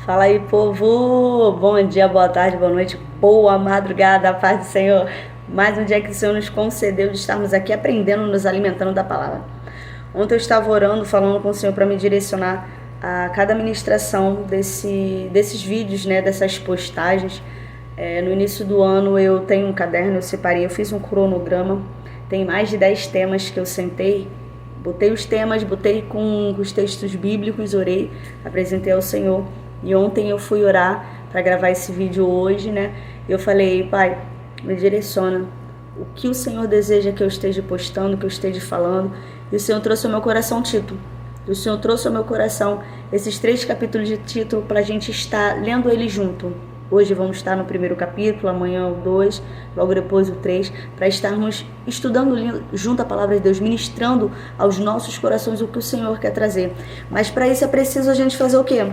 Fala aí, povo! Bom dia, boa tarde, boa noite, boa madrugada, a paz do Senhor. Mais um dia que o Senhor nos concedeu de estarmos aqui aprendendo, nos alimentando da palavra. Ontem eu estava orando, falando com o Senhor para me direcionar a cada ministração desses vídeos, né, dessas postagens. No início do ano eu tenho um caderno, eu separei, eu fiz um cronograma, tem mais de 10 temas que eu sentei, botei os temas, botei com os textos bíblicos, orei, apresentei ao Senhor. E ontem eu fui orar para gravar esse vídeo hoje, né? E eu falei, Pai, me direciona o que o Senhor deseja que eu esteja postando, que eu esteja falando. E o Senhor trouxe ao meu coração Tito. E o Senhor trouxe ao meu coração esses 3 capítulos de Tito para a gente estar lendo eles junto. Hoje vamos estar no primeiro capítulo, amanhã o 2, logo depois o 3, para estarmos estudando junto a palavra de Deus, ministrando aos nossos corações o que o Senhor quer trazer. Mas para isso é preciso a gente fazer o quê?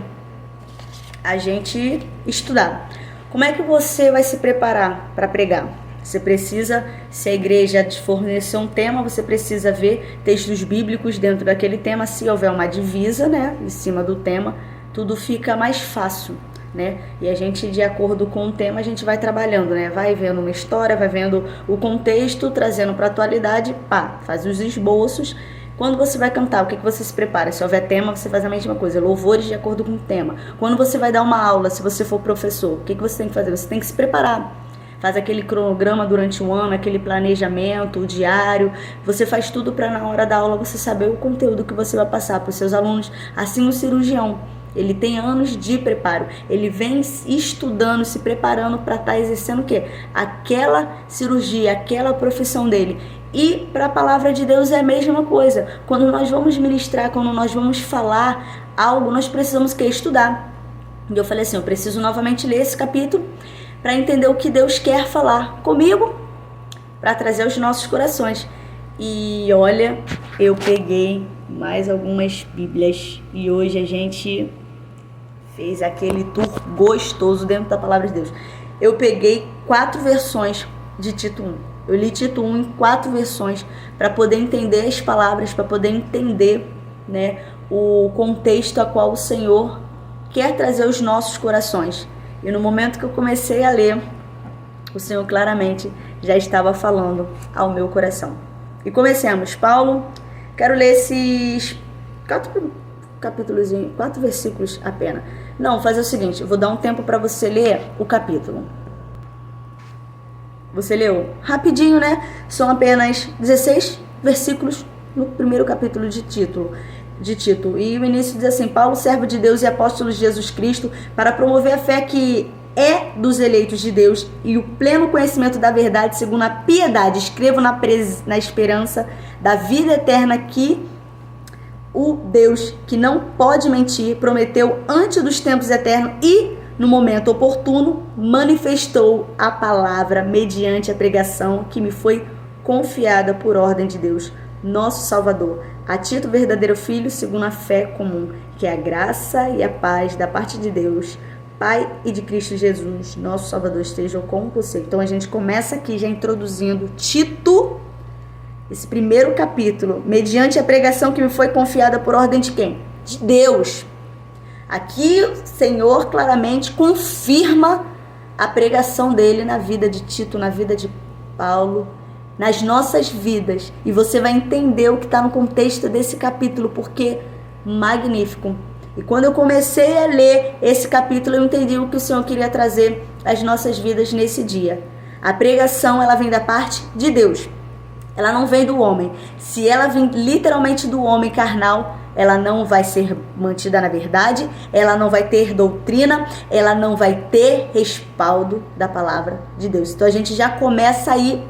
A gente estudar. Como é que você vai se preparar para pregar? Você precisa, se a igreja te fornecer um tema, você precisa ver textos bíblicos dentro daquele tema. Se houver uma divisa, né, em cima do tema, tudo fica mais fácil, né? E a gente, de acordo com o tema, a gente vai trabalhando, né? Vai vendo uma história, vai vendo o contexto, trazendo para a atualidade, faz os esboços. Quando você vai cantar, o que você se prepara? Se houver tema, você faz a mesma coisa, louvores de acordo com o tema. Quando você vai dar uma aula, se você for professor, o que você tem que fazer? Você tem que se preparar. Faz aquele cronograma durante o ano, aquele planejamento, o diário. Você faz tudo para na hora da aula você saber o conteúdo que você vai passar para os seus alunos. Assim o cirurgião, ele tem anos de preparo. Ele vem estudando, se preparando para estar exercendo o quê? Aquela cirurgia, aquela profissão dele. E para a palavra de Deus é a mesma coisa. Quando nós vamos ministrar, quando nós vamos falar algo, nós precisamos estudar. E eu falei assim, eu preciso novamente ler esse capítulo para entender o que Deus quer falar comigo, para trazer aos nossos corações. E olha, eu peguei mais algumas bíblias e hoje a gente fez aquele tour gostoso dentro da palavra de Deus. Eu peguei 4 versões de Tito 1. Eu li Tito 1 em 4 versões para poder entender as palavras, para poder entender, né, o contexto a qual o Senhor quer trazer aos nossos corações. E no momento que eu comecei a ler, o Senhor claramente já estava falando ao meu coração. E comecemos. Paulo, quero ler esses 4 versículos apenas. Não, fazer o seguinte, eu vou dar um tempo para você ler o capítulo. Você leu rapidinho, né? São apenas 16 versículos no primeiro capítulo de Tito. E o início diz assim, Paulo, servo de Deus e apóstolo de Jesus Cristo, para promover a fé que é dos eleitos de Deus e o pleno conhecimento da verdade, segundo a piedade, escrevo na esperança da vida eterna que o Deus, que não pode mentir, prometeu antes dos tempos eternos e no momento oportuno, manifestou a palavra mediante a pregação que me foi confiada por ordem de Deus, nosso Salvador, a Tito, verdadeiro filho, segundo a fé comum, que a graça e a paz da parte de Deus, Pai e de Cristo Jesus, nosso Salvador, estejam com você. Então a gente começa aqui já introduzindo Tito, esse primeiro capítulo, mediante a pregação que me foi confiada por ordem de quem? De Deus. Aqui o Senhor claramente confirma a pregação dele na vida de Tito, na vida de Paulo, nas nossas vidas. E você vai entender o que está no contexto desse capítulo, porque magnífico. E quando eu comecei a ler esse capítulo, eu entendi o que o Senhor queria trazer às nossas vidas nesse dia. A pregação, ela vem da parte de Deus. Ela não vem do homem. Se ela vem literalmente do homem carnal, ela não vai ser mantida na verdade, ela não vai ter doutrina, ela não vai ter respaldo da palavra de Deus. Então a gente já começa aí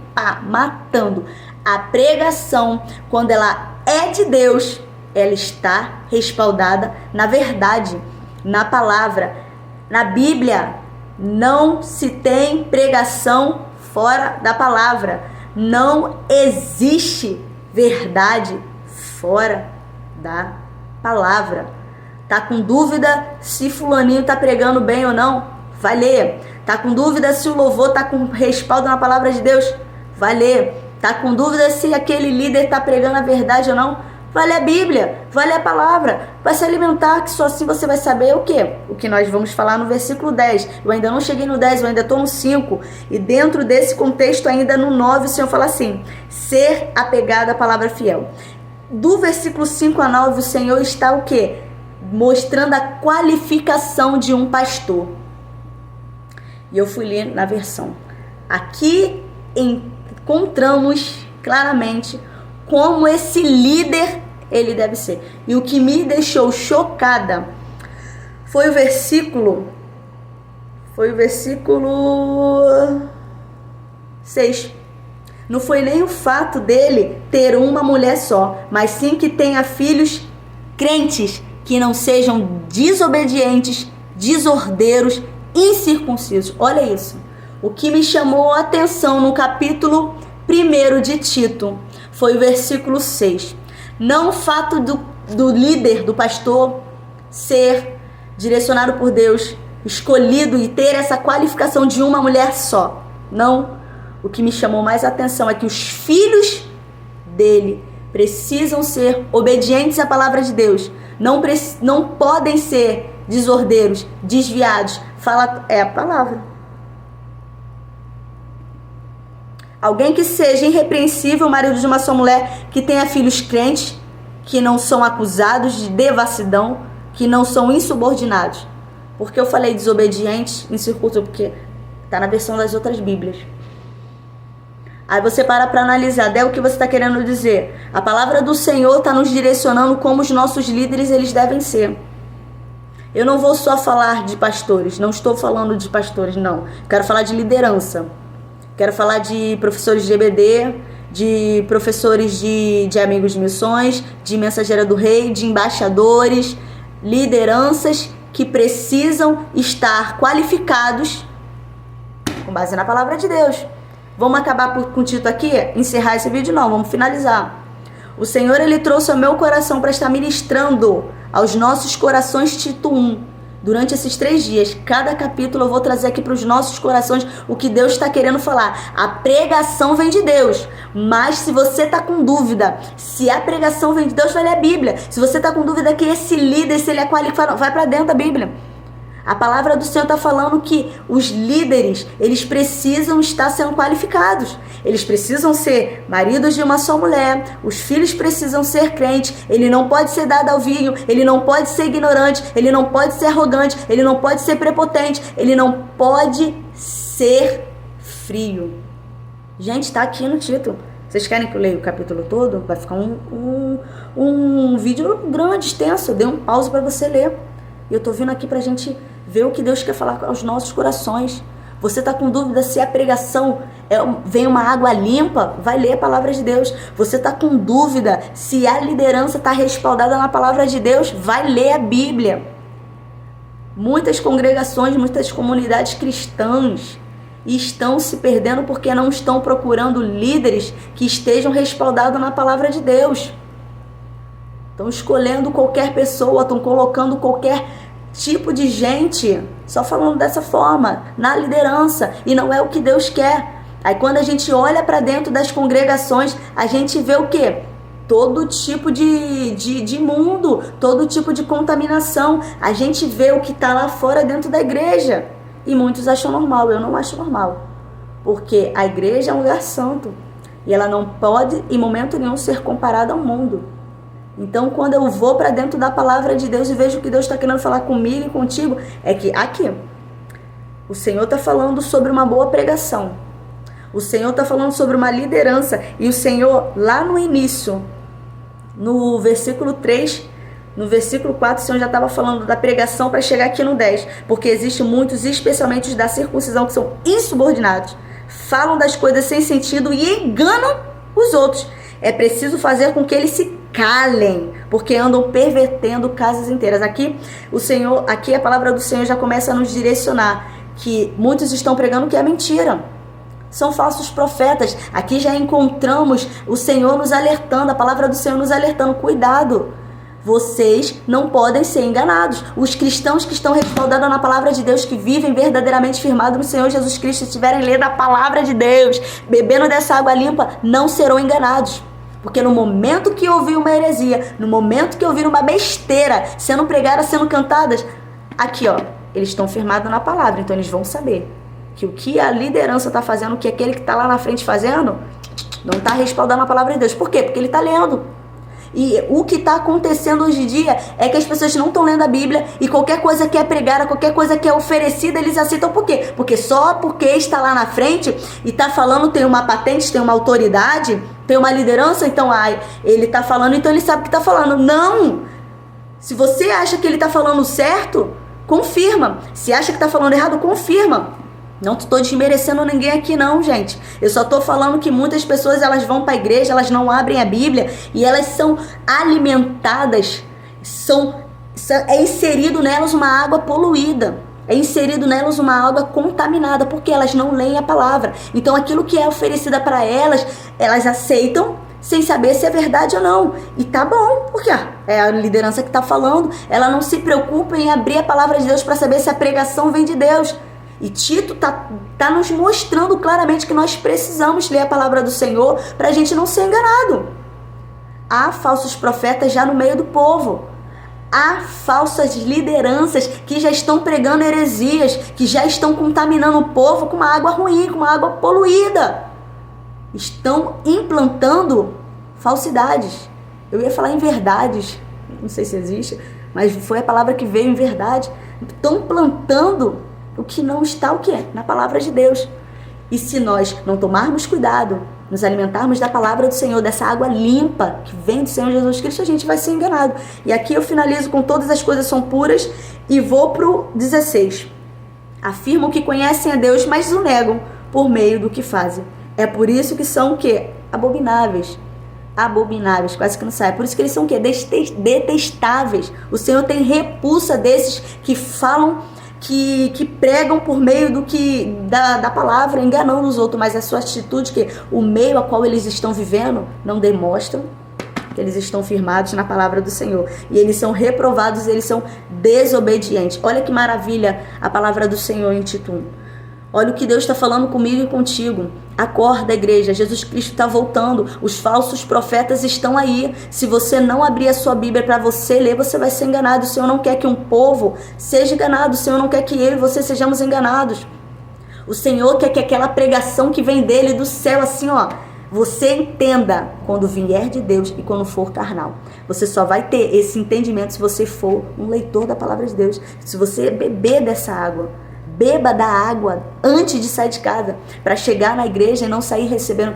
matando. A pregação, quando ela é de Deus, ela está respaldada na verdade, na palavra. Na Bíblia, não se tem pregação fora da palavra. Não existe verdade fora da palavra. Tá com dúvida se fulaninho tá pregando bem ou não? Vai ler. Tá com dúvida se o louvor tá com respaldo na palavra de Deus? Vai ler. Tá com dúvida se aquele líder tá pregando a verdade ou não? vai ler a Bíblia, vai ler a palavra, vai se alimentar, que só assim você vai saber o quê? O que nós vamos falar no versículo 10. Eu ainda não cheguei no 10, eu ainda estou no 5. E dentro desse contexto, ainda no 9, o Senhor fala assim: ser apegado à palavra fiel. Do versículo 5 a 9, o Senhor está o quê? Mostrando a qualificação de um pastor. E eu fui ler na versão. Aqui encontramos claramente como esse líder ele deve ser. E o que me deixou chocada foi o versículo 6. Não foi nem o fato dele ter uma mulher só, mas sim que tenha filhos crentes, que não sejam desobedientes, desordeiros, incircuncisos. Olha isso. O que me chamou a atenção no capítulo 1 de Tito foi o versículo 6. Não o fato do líder, do pastor, ser direcionado por Deus, escolhido e ter essa qualificação de uma mulher só. Não. O que me chamou mais a atenção é que os filhos dele precisam ser obedientes à palavra de Deus. Não podem ser desordeiros, desviados. É a palavra. Alguém que seja irrepreensível, marido de uma só mulher, que tenha filhos crentes, que não são acusados de devassidão, que não são insubordinados. Por que eu falei desobediente, incircunciso? Porque está na versão das outras Bíblias. Aí você para analisar, é o que você está querendo dizer. A palavra do Senhor está nos direcionando como os nossos líderes eles devem ser. Eu não vou só falar de pastores, não estou falando de pastores, não. Quero falar de liderança. Quero falar de professores de EBD, de professores de amigos de missões, de mensageira do rei, de embaixadores, lideranças que precisam estar qualificados com base na palavra de Deus. Vamos acabar com o Tito aqui? Encerrar esse vídeo? Não, vamos finalizar. O Senhor, Ele trouxe ao meu coração para estar ministrando aos nossos corações Tito 1. Durante esses 3 dias, cada capítulo eu vou trazer aqui para os nossos corações o que Deus está querendo falar. A pregação vem de Deus, mas se você está com dúvida se a pregação vem de Deus, vai ler a Bíblia. Se você está com dúvida que esse líder, se ele é qualificado, vai para dentro da Bíblia. A palavra do Senhor está falando que os líderes, eles precisam estar sendo qualificados. Eles precisam ser maridos de uma só mulher. Os filhos precisam ser crentes. Ele não pode ser dado ao vinho. Ele não pode ser ignorante. Ele não pode ser arrogante. Ele não pode ser prepotente. Ele não pode ser frio. Gente, está aqui no título. Vocês querem que eu leia o capítulo todo? Vai ficar um vídeo grande, extenso. Eu dei um pause para você ler. E eu estou vindo aqui para a gente ver o que Deus quer falar aos nossos corações. Você está com dúvida se a pregação vem uma água limpa? Vai ler a palavra de Deus. Você está com dúvida se a liderança está respaldada na palavra de Deus? Vai ler a Bíblia. Muitas congregações, muitas comunidades cristãs estão se perdendo porque não estão procurando líderes que estejam respaldados na palavra de Deus. Estão escolhendo qualquer pessoa, estão colocando qualquer tipo de gente, só falando dessa forma, na liderança, e não é o que Deus quer. Aí quando a gente olha para dentro das congregações, a gente vê o quê? Todo tipo de mundo, todo tipo de contaminação. A gente vê o que está lá fora dentro da igreja. E muitos acham normal, eu não acho normal. Porque a igreja é um lugar santo. E ela não pode, em momento nenhum, ser comparada ao mundo. Então, quando eu vou para dentro da palavra de Deus e vejo o que Deus está querendo falar comigo e contigo, é que aqui, o Senhor está falando sobre uma boa pregação. O Senhor está falando sobre uma liderança. E o Senhor, lá no início, no versículo 3, no versículo 4, o Senhor já estava falando da pregação para chegar aqui no 10. Porque existem muitos, especialmente os da circuncisão, que são insubordinados. Falam das coisas sem sentido e enganam os outros. É preciso fazer com que eles se calem, porque andam pervertendo casas inteiras. Aqui a palavra do Senhor já começa a nos direcionar que muitos estão pregando que é mentira. São falsos profetas. Aqui já encontramos o Senhor nos alertando, a palavra do Senhor nos alertando. Cuidado, vocês não podem ser enganados. Os cristãos que estão respaldados na palavra de Deus, que vivem verdadeiramente firmados no Senhor Jesus Cristo, estiverem lendo a palavra de Deus, bebendo dessa água limpa, não serão enganados. Porque no momento que ouvir uma heresia, no momento que ouvir uma besteira sendo pregada, sendo cantadas, aqui ó, eles estão firmados na palavra, então eles vão saber que o que a liderança está fazendo, o que aquele que está lá na frente fazendo, não está respaldando a palavra de Deus. Por quê? Porque ele está lendo. E o que está acontecendo hoje em dia é que as pessoas não estão lendo a Bíblia e qualquer coisa que é pregada, qualquer coisa que é oferecida, eles aceitam. Por quê? Porque só porque está lá na frente e está falando, tem uma patente, tem uma autoridade, tem uma liderança, então ele está falando, então ele sabe o que está falando. Não! Se você acha que ele está falando certo, confirma. Se acha que está falando errado, confirma. Não estou desmerecendo ninguém aqui não, gente. Eu só estou falando que muitas pessoas, elas vão para a igreja, elas não abrem a Bíblia e elas são alimentadas, é inserido nelas uma água poluída, é inserido nelas uma água contaminada, porque elas não leem a palavra. Então aquilo que é oferecida para elas, elas aceitam sem saber se é verdade ou não. E tá bom, porque é a liderança que está falando, ela não se preocupa em abrir a palavra de Deus para saber se a pregação vem de Deus. E Tito tá nos mostrando claramente que nós precisamos ler a palavra do Senhor para a gente não ser enganado. Há falsos profetas já no meio do povo. Há falsas lideranças que já estão pregando heresias, que já estão contaminando o povo com uma água ruim, com uma água poluída. Estão implantando falsidades. Eu ia falar em verdades, não sei se existe, mas foi a palavra que veio, em verdade. Estão plantando o que não está o quê? Na palavra de Deus. E se nós não tomarmos cuidado, nos alimentarmos da palavra do Senhor, dessa água limpa que vem do Senhor Jesus Cristo, a gente vai ser enganado. E aqui eu finalizo com todas as coisas são puras e vou pro 16. Afirmam que conhecem a Deus, mas o negam por meio do que fazem. É por isso que são o quê? Abomináveis. Abomináveis, quase que não sai. É por isso que eles são o quê? Detestáveis. O Senhor tem repulsa desses que falam, que pregam por meio da palavra, enganando os outros, mas a sua atitude, que o meio a qual eles estão vivendo, não demonstram que eles estão firmados na palavra do Senhor. E eles são reprovados, eles são desobedientes. Olha que maravilha a palavra do Senhor em Tito 1. Olha o que Deus está falando comigo e contigo. Acorda, igreja, Jesus Cristo está voltando. Os falsos profetas estão aí. Se você não abrir a sua Bíblia para você ler, você vai ser enganado. O Senhor não quer que um povo seja enganado. O Senhor não quer que eu e você sejamos enganados. O Senhor quer que aquela pregação que vem dele, do céu, assim, ó, você entenda quando vier de Deus e quando for carnal. Você só vai ter esse entendimento se você for um leitor da palavra de Deus. Se você beber dessa água. Beba da água antes de sair de casa, para chegar na igreja e não sair recebendo,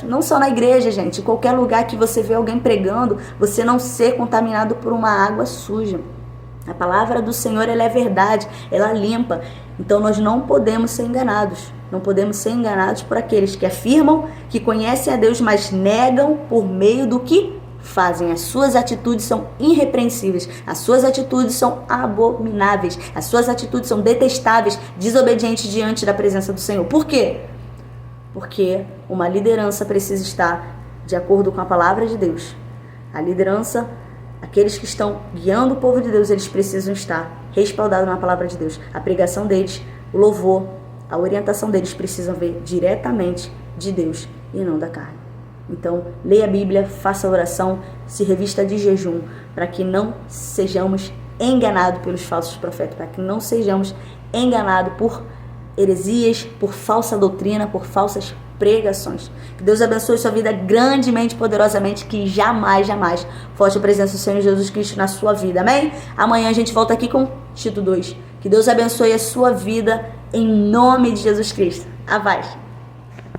não só na igreja, gente, em qualquer lugar que você vê alguém pregando, você não ser contaminado por uma água suja. A palavra do Senhor, ela é verdade, ela limpa. Então nós não podemos ser enganados. Não podemos ser enganados por aqueles que afirmam que conhecem a Deus, mas negam por meio do que fazem. As suas atitudes são irrepreensíveis, as suas atitudes são abomináveis, as suas atitudes são detestáveis, desobedientes diante da presença do Senhor. Por quê? Porque uma liderança precisa estar de acordo com a palavra de Deus. A liderança, aqueles que estão guiando o povo de Deus, eles precisam estar respaldados na palavra de Deus. A pregação deles, o louvor, a orientação deles precisam vir diretamente de Deus e não da carne. Então, leia a Bíblia, faça a oração, se revista de jejum, para que não sejamos enganados pelos falsos profetas, para que não sejamos enganados por heresias, por falsa doutrina, por falsas pregações. Que Deus abençoe sua vida grandemente, poderosamente, que jamais, jamais falte a presença do Senhor Jesus Cristo na sua vida, amém? Amanhã a gente volta aqui com Tito 2. Que Deus abençoe a sua vida em nome de Jesus Cristo. A paz.